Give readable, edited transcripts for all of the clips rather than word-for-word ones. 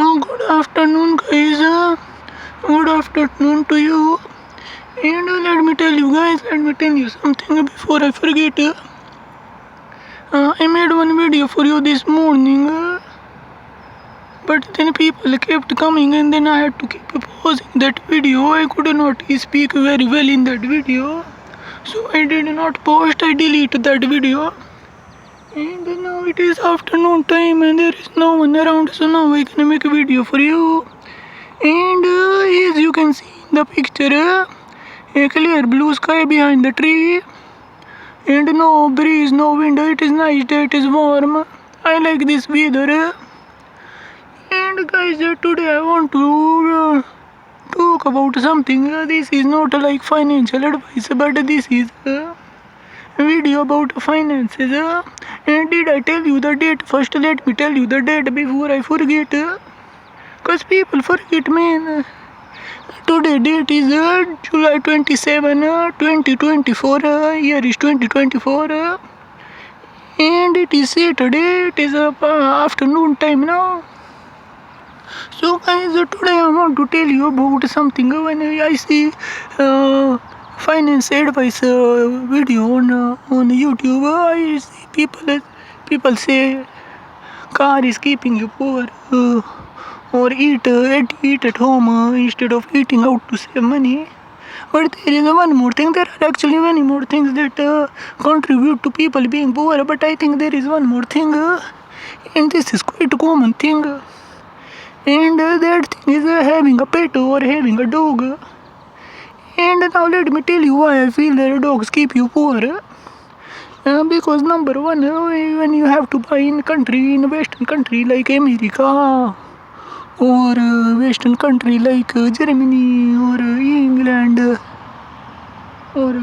Good afternoon, guys. Good afternoon to you. And let me tell you, guys, let me tell you something before I forget. I made one video for you this morning, but then people kept coming, and then I had to keep pausing that video. I could not speak very well in that video, so I did not post. I deleted that video. And now it is afternoon time and there is no one around, so now I can make a video for you. And as you can see in the picture, a clear blue sky behind the tree and no breeze, no wind. It is nice day, it is warm. I like this weather. And guys, today I want to talk about something. This is not like financial advice, but this is video about finances. And did I tell you the date? First let me tell you the date before I forget, cause people forget, man. Today date is July 27, 2024, year is 2024, and it is Saturday. It is afternoon time now. So guys, today I want to tell you about something. When I see finance advice video on YouTube, I see people say car is keeping you poor, or eat at home instead of eating out to save money. But there is one more thing. There are actually many more things that contribute to people being poor, but I think there is one more thing, and this is quite a common thing, and that thing is having a pet or having a dog. And now let me tell you why I feel that dogs keep you poor. Because number one, when you have to buy in Western country like America, or Western country like Germany or England, or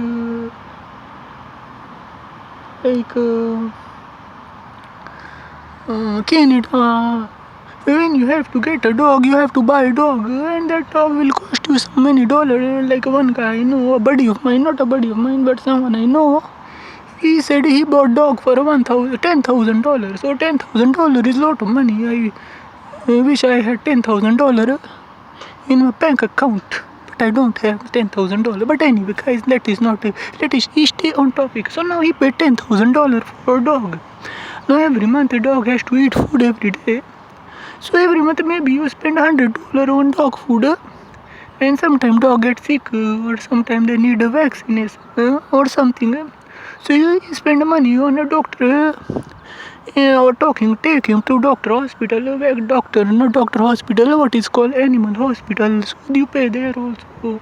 like Canada. When you have to get a dog, you have to buy a dog, and that dog will cost you so many dollars. Like one guy I know, a buddy of mine, not a buddy of mine, but someone I know, he said he bought dog for $10,000. So $10,000 is a lot of money. I wish I had $10,000 in my bank account, but I don't have $10,000. But anyway, guys, let us stay on topic. So now he paid $10,000 for a dog. Now every month a dog has to eat food every day. So every month maybe you spend $100 on dog food, and sometimes dog gets sick, or sometimes they need a vaccination or something. So you spend money on a doctor, or take him to doctor hospital, not doctor hospital, what is called animal hospital. So you pay there also.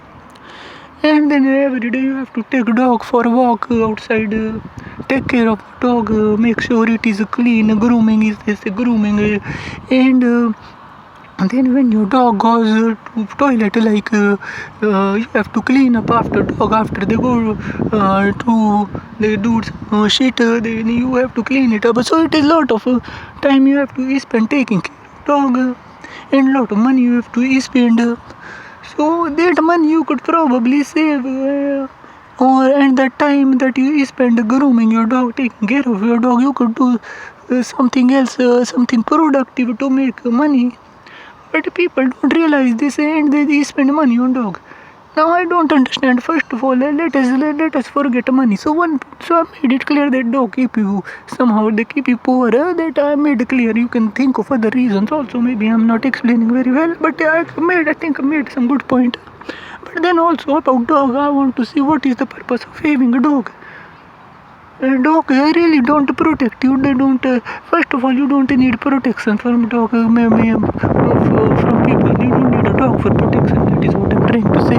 And then every day you have to take dog for a walk outside, take care of dog, make sure it is clean, grooming is this grooming, and then when your dog goes to toilet, like you have to clean up after dog after they go they do shit, then you have to clean it up. So it is a lot of time you have to spend taking care of dog, and lot of money you have to spend. So that money you could probably save, and that time that you spend grooming your dog, taking care of your dog, you could do something else, something productive to make money. But people don't realize this, and they spend money on dog. Now I don't understand. First of all, let us forget money. So I made it clear that dog keep you somehow, they keep you poor. That I made it clear. You can think of other reasons also. Maybe I'm not explaining very well, but I think I made some good point. But then also about dog, I want to see what is the purpose of having a dog. Dog really don't protect you. They don't. First of all, you don't need protection from dog. From people, you don't need a dog for protection. That is what I'm trying to say.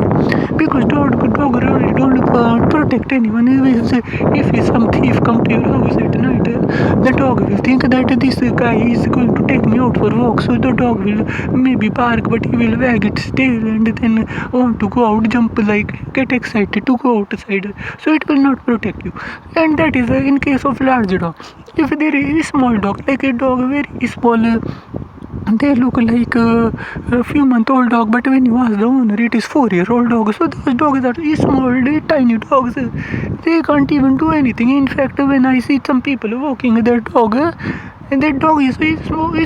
Because dog really don't protect anyone. If some thief come to your house at night, the dog will think that this guy is going to take me out for a walk. So the dog will maybe bark, but he will wag its tail and then want to go out, jump, like get excited to go outside. So it will not protect you. And that is in case of large dog. If there is a small dog, like a dog very small, they look like a few month old dog, but when you ask the owner, it is 4-year-old dog. So those dogs are small, tiny dogs. They can't even do anything. In fact, when I see some people walking their dog, and that dog is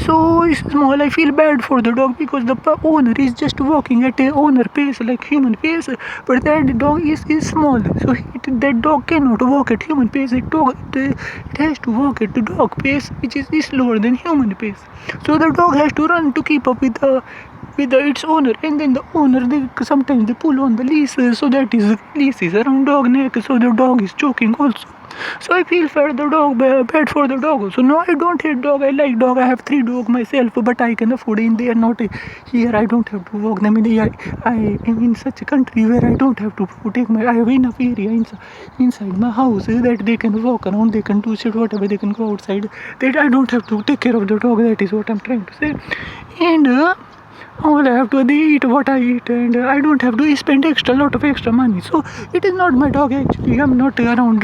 so small. I feel bad for the dog because the owner is just walking at a owner pace like human pace, but that dog is small, so that dog cannot walk at human pace. It has to walk at the dog pace, which is slower than human pace. So the dog has to run to keep up with its owner, and then the owner sometimes they pull on the leash, so that is leash is around dog neck, so the dog is choking also. So I feel bad for the dog also. No, I don't hate dog. I like dog. I have 3 dogs myself, but I can afford it. They are not here. I don't have to walk them. I am in such a country where I don't have to take I have enough area inside my house that they can walk around. They can do shit whatever. They can go outside. That I don't have to take care of the dog. That is what I'm trying to say. And all I have to eat what I eat, and I don't have to spend lot of extra money. So it is not my dog actually. I'm not around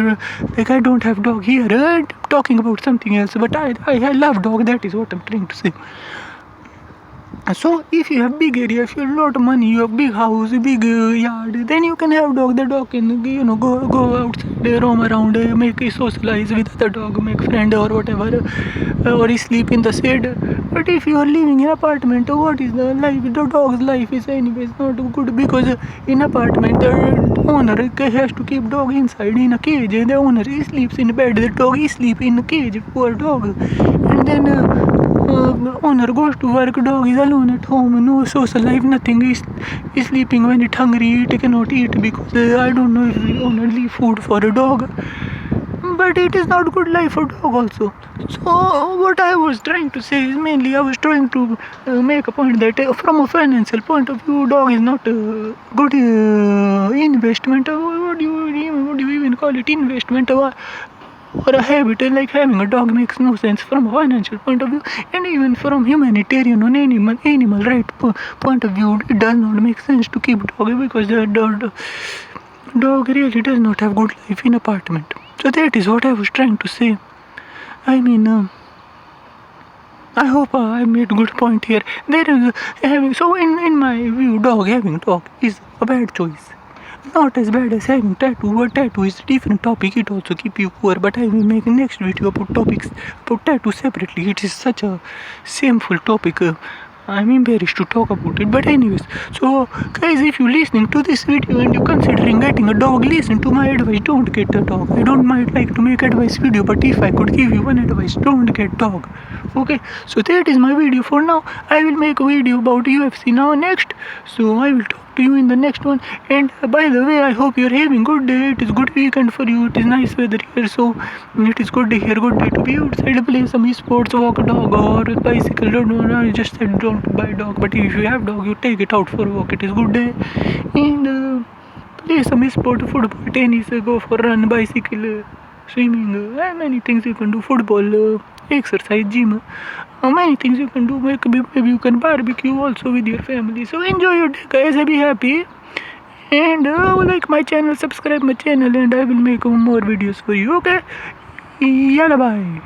like I don't have dog here. I'm talking about something else, but I love dog. That is what I'm trying to say. So if you have big area, if you have a lot of money, you have big house, big yard, then you can have dog. The dog can go outside, roam around, make socialize with other dog, make friend or whatever, or sleep in the shed. But if you are living in apartment, what is the life? The dog's life is anyways not good, because in apartment the owner has to keep dog inside in a cage. The owner sleeps in bed, the dog sleep in a cage. Poor dog. And then owner goes to work, dog is alone at home, no social life, nothing. Is sleeping when it hungry, it cannot eat because I don't know if the owner leave food for a dog. But it is not good life for dog also. So what I was trying to say is, mainly I was trying to make a point that from a financial point of view, dog is not a good investment. What do you even call it? Investment or a habit. Like having a dog makes no sense from a financial point of view, and even from humanitarian or animal right point of view, it does not make sense to keep dog, because the dog really does not have good life in apartment. So that is what I was trying to say. I mean, I hope I made good point here. There is in my view, having dog is a bad choice. Not as bad as having tattoo, but tattoo is a different topic. It also keep you poor. But I will make a next video about topics about tattoo separately. It is such a shameful topic. I'm embarrassed to talk about it. But anyways, so guys, if you're listening to this video and you're considering getting a dog, listen to my advice. Don't get a dog. I don't might like to make advice video, but if I could give you one advice, don't get dog. Okay, so that is my video for now. I will make a video about UFC now next. So I will talk to you in the next one. And by the way, I hope you're having good day. It is good weekend for you. It is nice weather here, so it is good day here. Good day to be outside, play some sports, walk a dog or a bicycle. I just said don't buy dog, but if you have dog, you take it out for a walk. It is good day. And play some sport, football, tennis, go for run, bicycle, swimming, many things you can do. Football, exercise, gym, many things you can do. Maybe you can barbecue also with your family. So enjoy your day, guys. Be happy, and like my channel, subscribe my channel, and I will make more videos for you. Okay, yalla, bye.